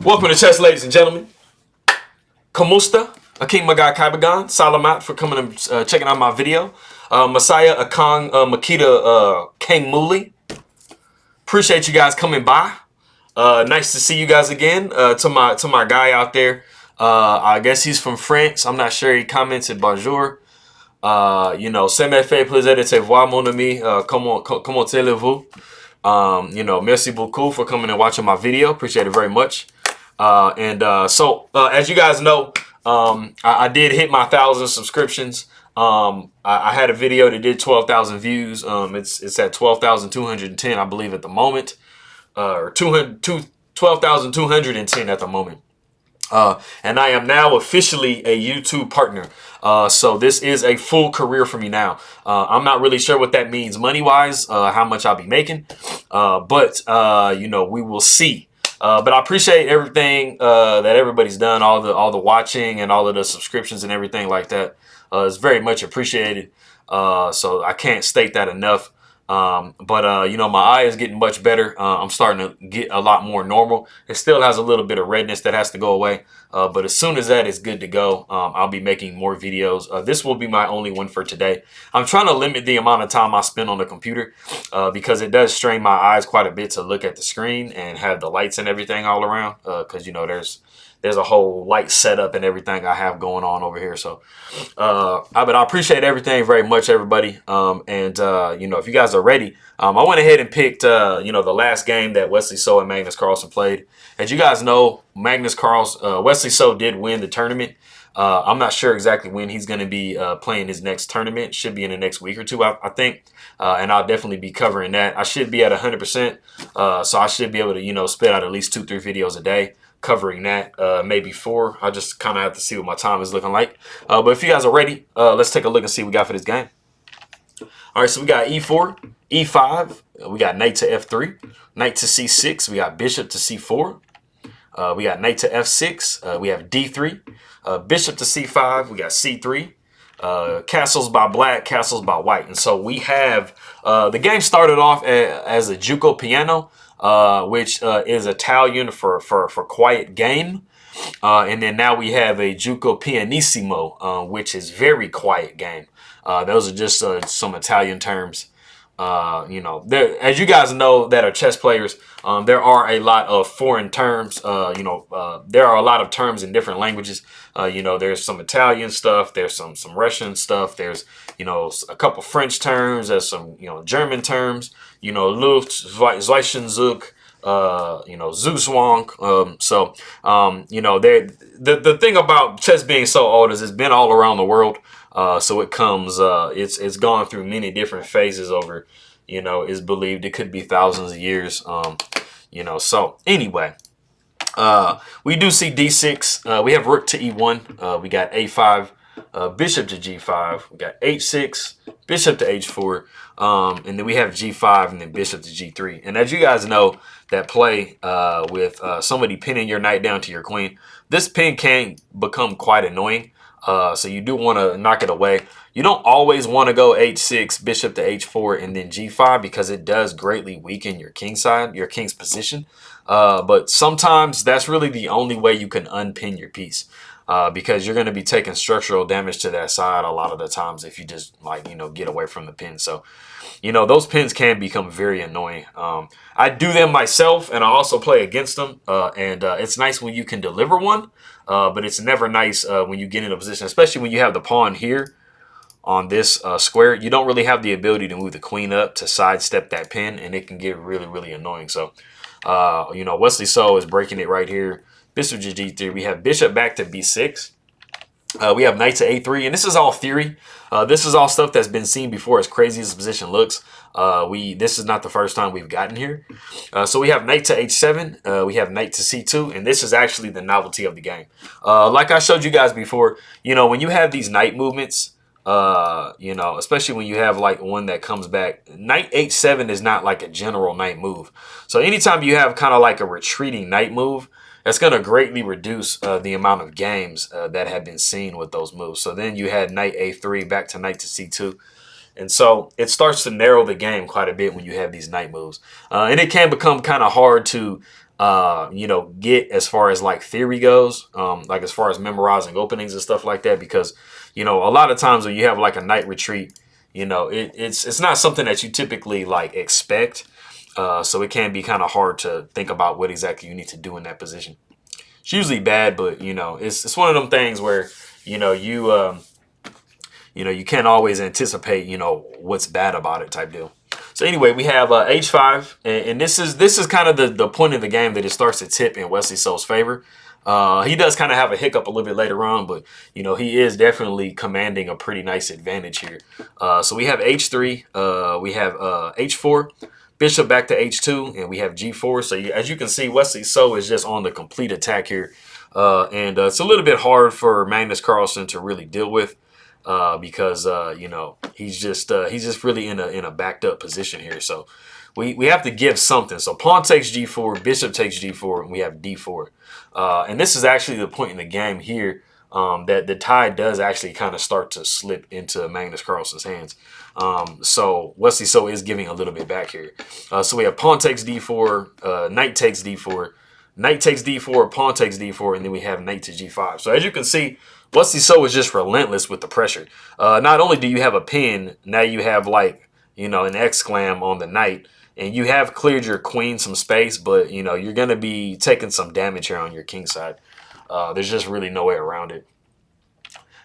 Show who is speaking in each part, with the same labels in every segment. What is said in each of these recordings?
Speaker 1: Welcome to chess, ladies and gentlemen. Kamusta, Aking Magai Kaibagan, Salamat for coming and checking out my video. Messiah Akang Makita Kang Muli. Appreciate you guys coming by. Nice to see you guys again. To my guy out there. I guess he's from France. I'm not sure. He commented bonjour. Ça me fait plaisir de te voir, mon ami. Comment allez-vous? Merci beaucoup for coming and watching my video. Appreciate it very much. So as you guys know, I did hit my 1,000 subscriptions. I had a video that did 12,000 views. It's at 12,210, I believe, at the moment, or 12,210 at the moment. And I am now officially a YouTube partner. So this is a full career for me now. I'm not really sure what that means money-wise, how much I'll be making, but we will see. But I appreciate everything that everybody's done, all the watching and all of the subscriptions and everything like that. It's very much appreciated. So I can't state that enough. My eye is getting much better. I'm starting to get a lot more normal. It still has a little bit of redness that has to go away. But as soon as that is good to go, I'll be making more videos. This will be my only one for today. I'm trying to limit the amount of time I spend on the computer because it does strain my eyes quite a bit to look at the screen and have the lights and everything all around. Because, there's a whole light setup and everything I have going on over here. So, but I appreciate everything very much, everybody. If you guys are ready, I went ahead and picked, the last game that Wesley So and Magnus Carlsen played. As you guys know, Wesley So did win the tournament. I'm not sure exactly when he's going to be playing his next tournament. Should be in the next week or two, I think. And I'll definitely be covering that. I should be at 100%. So I should be able to, spit out at least 2-3 videos a day covering that, maybe 4. I just kind of have to see what my time is looking like. But if you guys are ready, let's take a look and see what we got for this game. All right, so we got E4, E5. We got knight to F3, knight to C6. We got bishop to C4. We got knight to F6. We have D3, bishop to C5. We got C3. Castles by black, castles by white. And so we have, the game started off as a Gioco piano, which is Italian for quiet game. And then now we have a Gioco pianissimo, which is very quiet game. Those are just some Italian terms. As you guys know that are chess players, there are a lot of foreign terms. There are a lot of terms in different languages. There's some Italian stuff. There's some Russian stuff. There's, a couple French terms. There's some, German terms, Luft, Zwischenzug, Zuswang. The thing about chess being so old is it's been all around the world. So it comes, it's gone through many different phases over, it's believed it could be thousands of years. So anyway, we do see D6. We have rook to E1. We got A5, bishop to G5. We got H6, bishop to H4. And then we have G5 and then bishop to G3. And as you guys know that play with somebody pinning your knight down to your queen, this pin can become quite annoying. So you do want to knock it away. You don't always want to go H6, bishop to H4, and then G5 because it does greatly weaken your king side, your king's position. But sometimes that's really the only way you can unpin your piece. Because you're going to be taking structural damage to that side a lot of the times if you just get away from the pin. So, those pins can become very annoying. I do them myself and I also play against them. It's nice when you can deliver one, but it's never nice when you get in a position, especially when you have the pawn here on this square. You don't really have the ability to move the queen up to sidestep that pin, and it can get really, really annoying. So, Wesley So is breaking it right here. Bishop to G3. We have bishop back to B6. We have knight to A3, and this is all theory. This is all stuff that's been seen before, as crazy as the position looks. This is not the first time we've gotten here. So we have knight to H7. We have knight to C2, and this is actually the novelty of the game. Like I showed you guys before, when you have these knight movements, especially when you have like one that comes back, knight H7 is not like a general knight move. So anytime you have kind of like a retreating knight move, that's going to greatly reduce the amount of games that have been seen with those moves. So then you had knight A3 back to knight to C2. And so it starts to narrow the game quite a bit when you have these knight moves. And it can become kind of hard to you know, get as far as like theory goes, like as far as memorizing openings and stuff like that, because, you know, a lot of times when you have like a night retreat, you know, it's not something that you typically like expect. So it can be kind of hard to think about what exactly you need to do in that position. It's usually bad, but you know, it's one of them things where, you know, you can't always anticipate, you know, what's bad about it type deal. So anyway, we have H5, and this is kind of the point of the game that it starts to tip in Wesley So's favor. He does kind of have a hiccup a little bit later on, but you know, he is definitely commanding a pretty nice advantage here. So we have H3, we have H4, bishop back to H2, and we have G4. So as you can see, Wesley So is just on the complete attack here, and it's a little bit hard for Magnus Carlsen to really deal with. Because you know, he's just really in a backed up position here. So we have to give something. So pawn takes G4, bishop takes G4, and we have D4. And this is actually the point in the game here that the tide does actually kind of start to slip into Magnus Carlsen's hands. So Wesley So is giving a little bit back here. So we have pawn takes D4, knight takes D4, knight takes D4, pawn takes D4, and then we have knight to G5. So as you can see, Wesley So is just relentless with the pressure. Not only do you have a pin, now you have like, you know, an exclam on the knight, and you have cleared your queen some space, but you know, you're going to be taking some damage here on your king side. There's just really no way around it.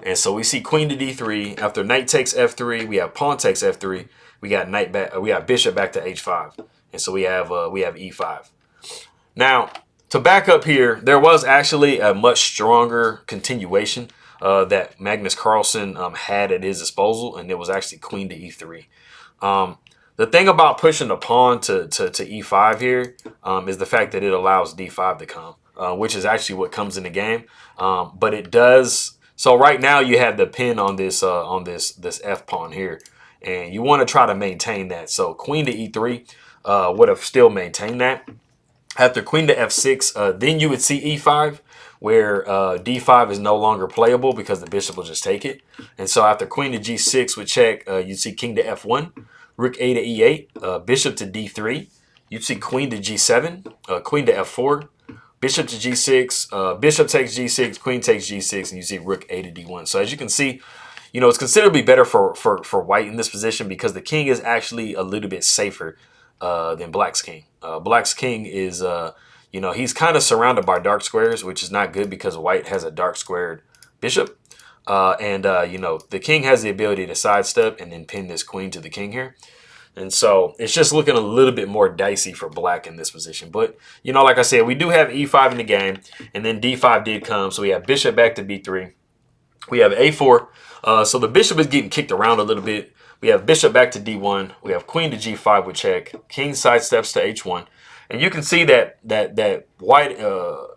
Speaker 1: And so we see queen to D3. After knight takes F3, we have pawn takes F3. We got knight back. We got bishop back to H5, and so we have E5. Now, to back up here, there was actually a much stronger continuation that Magnus Carlsen had at his disposal, and it was actually queen to E3. The thing about pushing the pawn to E5 here is the fact that it allows D5 to come, which is actually what comes in the game. But it does. So right now you have the pin on this F pawn here, and you want to try to maintain that. So queen to E3 would have still maintained that. After queen to F6, then you would see E5, where D5 is no longer playable because the bishop will just take it. And so after queen to G6 would check, you'd see king to F1, rook A to E8, bishop to D3. You'd see queen to G7, queen to F4, bishop to G6, bishop takes G6, queen takes G6, and you see rook A to D1. So as you can see, you know, it's considerably better for white in this position because the king is actually a little bit safer than black's king. Black's king is, you know, he's kind of surrounded by dark squares, which is not good because white has a dark squared bishop. You know, the king has the ability to sidestep and then pin this queen to the king here. And so it's just looking a little bit more dicey for black in this position. But, you know, like I said, we do have E5 in the game, and then D5 did come. So we have bishop back to B3. We have A4. So the bishop is getting kicked around a little bit. We have bishop back to D1. We have queen to G5 with check. King sidesteps to H1. And you can see that white,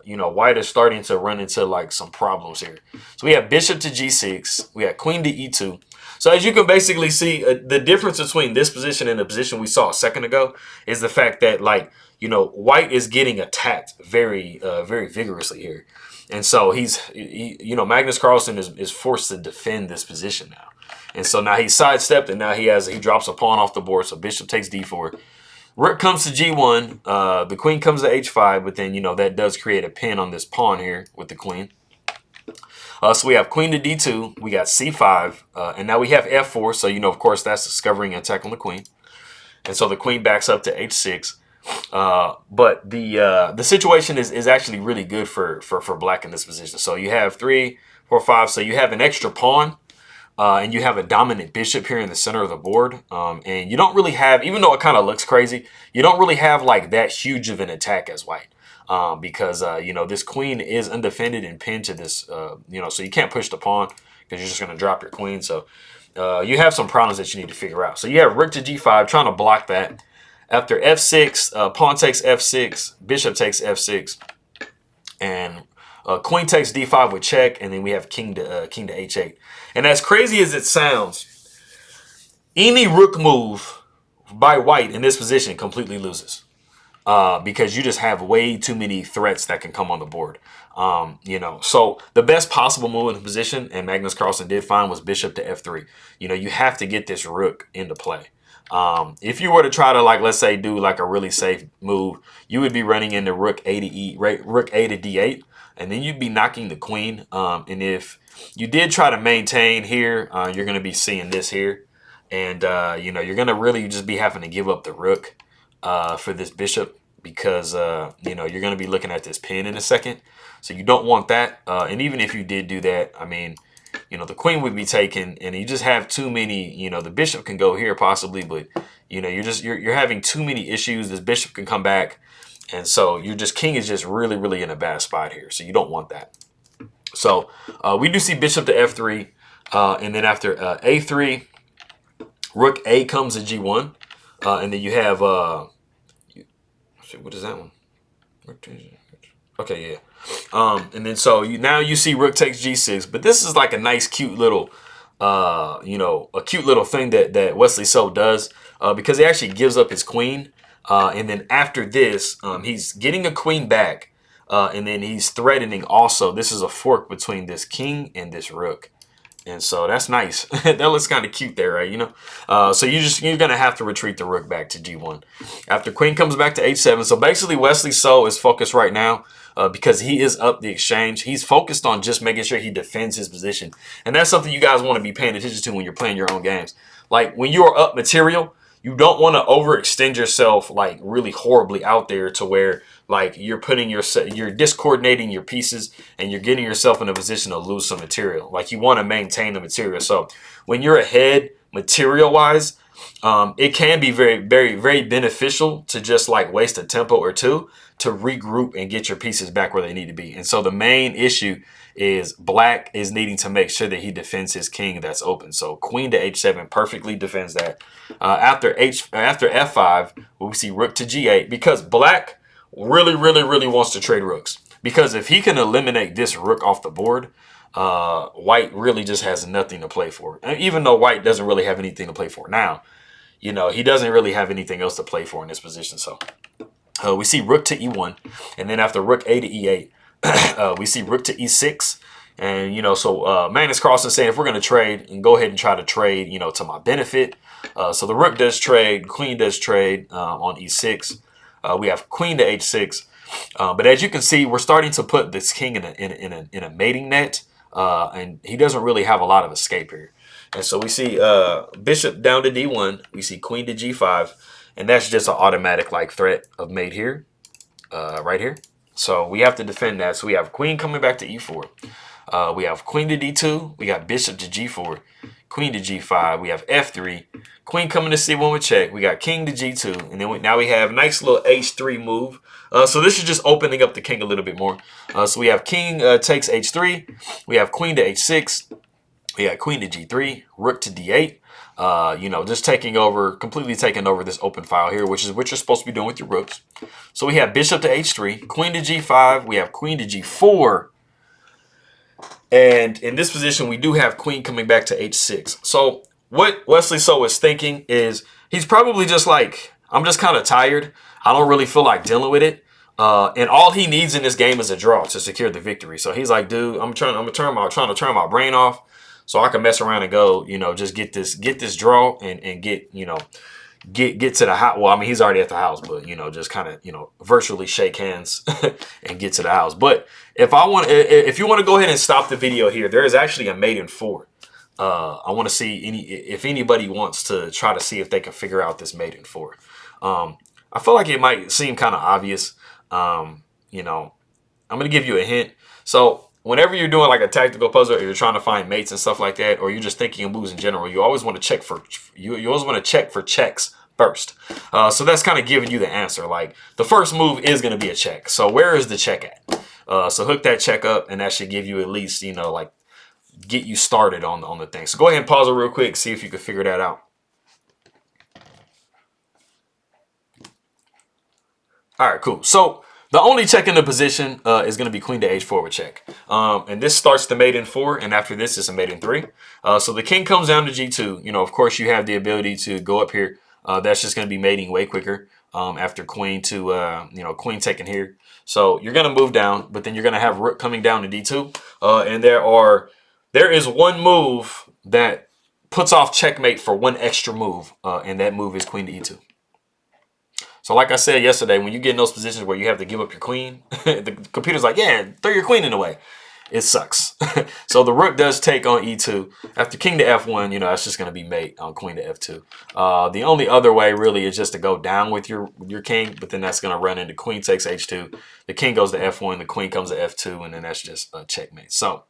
Speaker 1: you know, white is starting to run into like some problems here. So we have bishop to G6. We have queen to E2. So as you can basically see, the difference between this position and the position we saw a second ago is the fact that, like, you know, white is getting attacked very vigorously here. And so you know, Magnus Carlsen is forced to defend this position now. And so now he's sidestepped, and now he drops a pawn off the board. So bishop takes D4. Rook comes to G1. The queen comes to H5, but then, you know, that does create a pin on this pawn here with the queen. So we have queen to D2. We got C5. And now we have F4. So, you know, of course, that's discovering an attack on the queen. And so the queen backs up to H6. But the situation is actually really good for black in this position. So you have 3, 4, 5. So you have an extra pawn. And you have a dominant bishop here in the center of the board. And you don't really have, even though it kind of looks crazy, you don't really have like that huge of an attack as white. Because, you know, this queen is undefended and pinned to this, you know, so you can't push the pawn because you're just going to drop your queen. So you have some problems that you need to figure out. So you have rook to G5 trying to block that. After F6, pawn takes F6, bishop takes F6, and queen takes D5 with check, and then we have king to H8. And as crazy as it sounds, any rook move by white in this position completely loses. Because you just have way too many threats that can come on the board. You know, so the best possible move in the position, and Magnus Carlsen did find, was bishop to F3. You know, you have to get this rook into play. If you were to try to, like, let's say, do like a really safe move, you would be running into rook A to rook A to D8, and then you'd be knocking the queen. And if you did try to maintain here, you're going to be seeing this here, and you know, you're going to really just be having to give up the rook for this bishop, because you know, you're going to be looking at this pin in a second, so you don't want that. And even if you did do that, I mean, you know, the queen would be taken, and you just have too many, you know, the bishop can go here possibly, but you know, you're having too many issues. This bishop can come back, and so king is just really in a bad spot here, so you don't want that. So we do see bishop to f3, and then after a3, rook a comes to g1, and then you have what is that one? Okay, yeah. And then so now you see rook takes g6, but this is like a nice, cute little, you know, a cute little thing that Wesley So does, because he actually gives up his queen, and then after this, he's getting a queen back, and then he's threatening also. This is a fork between this king and this rook. And so that's nice. That looks kind of cute there, right? You know, so you're gonna have to retreat the rook back to g1 after queen comes back to h7. So basically, Wesley So is focused right now, because he is up the exchange. He's focused on just making sure he defends his position, and that's something you guys want to be paying attention to when you're playing your own games. Like when you are up material, you don't want to overextend yourself like really horribly out there to where like you're discoordinating your pieces and you're getting yourself in a position to lose some material. Like you want to maintain the material. So when you're ahead material wise, it can be very beneficial to just like waste a tempo or two to regroup and get your pieces back where they need to be. And so the main issue is black is needing to make sure that he defends his king that's open. So queen to h7 perfectly defends that. After f5, we see rook to g8, because black really wants to trade rooks, because if he can eliminate this rook off the board, white really just has nothing to play for. And even though white doesn't really have anything to play for now, you know, he doesn't really have anything else to play for in this position. So we see rook to e1, and then after rook a to e8, we see rook to e6. And, you know, so Magnus Carlsen saying if we're going to trade, and go ahead and try to trade, you know, to my benefit. So the rook does trade, queen does trade on e6. We have queen to h6. But as you can see, we're starting to put this king in a mating net, and he doesn't really have a lot of escape here. And so we see bishop down to d1. We see queen to g5, and that's just an automatic like threat of mate here, right here. So we have to defend that. So we have queen coming back to e4. We have queen to d2. We got bishop to g4, queen to g5. We have f3, queen coming to c1 with check. We got king to g2, and then now we have nice little h3 move. So this is just opening up the king a little bit more. So we have king takes h3. We have queen to h6. We got queen to g3, rook to d8. You know, just completely taking over this open file here, which is what you're supposed to be doing with your rooks. So we have bishop to h3, queen to g5. We have queen to g4. And in this position, we do have queen coming back to h6. So what Wesley So is thinking is he's probably just like, I'm just kind of tired. I don't really feel like dealing with it. And all he needs in this game is a draw to secure the victory. So he's like, dude, I'm trying to turn my brain off so I can mess around and go, you know, just get this draw and get, you know, get to the house. Well, I mean, he's already at the house, but, you know, just kind of, you know, virtually shake hands and get to the house. But if you want to go ahead and stop the video here, there is actually a mate in 4. I want to see if anybody wants to try to see if they can figure out this mate in 4. I feel like it might seem kind of obvious. You know, I'm going to give you a hint. So whenever you're doing like a tactical puzzle, or you're trying to find mates and stuff like that, or you're just thinking of moves in general, you always want to check for checks first. So that's kind of giving you the answer. Like the first move is going to be a check. So where is the check at? So hook that check up, and that should give you at least, you know, like get you started on the thing. So go ahead and pause it real quick, see if you can figure that out. All right, cool. So the only check in the position is going to be queen to h4 with check. And this starts the mate in 4, and after this is a mate in 3. So the king comes down to g2. You know, of course, you have the ability to go up here. That's just going to be mating way quicker after queen to, you know, queen taken here. So you're going to move down, but then you're going to have rook coming down to d2. And there is one move that puts off checkmate for one extra move, and that move is queen to e2. So like I said yesterday, when you get in those positions where you have to give up your queen, the computer's like, yeah, throw your queen in the way. It sucks. So the rook does take on e2. After king to f1, you know, that's just going to be mate on queen to f2. The only other way really is just to go down with your king, but then that's going to run into queen takes h2. The king goes to f1, the queen comes to f2, and then that's just a checkmate. So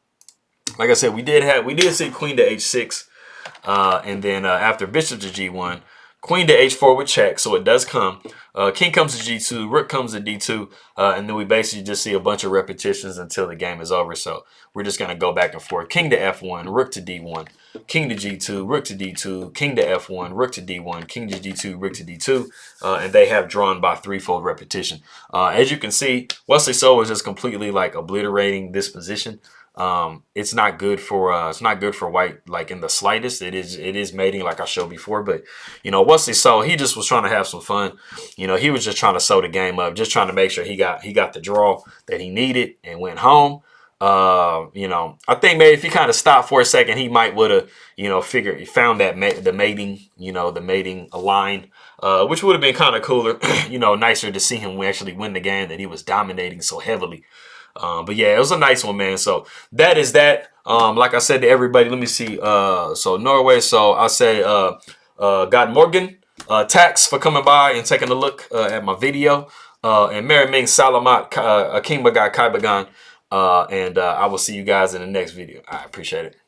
Speaker 1: like I said, we did see queen to h6, and then after bishop to g1, queen to h4 with check, so it does come. King comes to g2, rook comes to d2, and then we basically just see a bunch of repetitions until the game is over. So we're just going to go back and forth. King to f1, rook to d1, king to g2, rook to d2, king to f1, rook to d1, king to g2, rook to d2, and they have drawn by threefold repetition. As you can see, Wesley So is just completely like obliterating this position. It's not good for white, like in the slightest. It is mating, like I showed before, but you know, Wesley So he just was trying to have some fun. You know, he was just trying to sew the game up, just trying to make sure he got the draw that he needed and went home. You know, I think maybe if he kind of stopped for a second, he might would have, you know, found that the mating, you know, the mating line, which would have been kind of cooler, you know, nicer to see him actually win the game that he was dominating so heavily. But yeah, it was a nice one, man. So that is that. Like I said to everybody, let me see. So Norway. So I say, God Morgan, tax for coming by and taking a look at my video. And Mary Ming Salamat, Akim Bagai Kai Bagan. And I will see you guys in the next video. I appreciate it.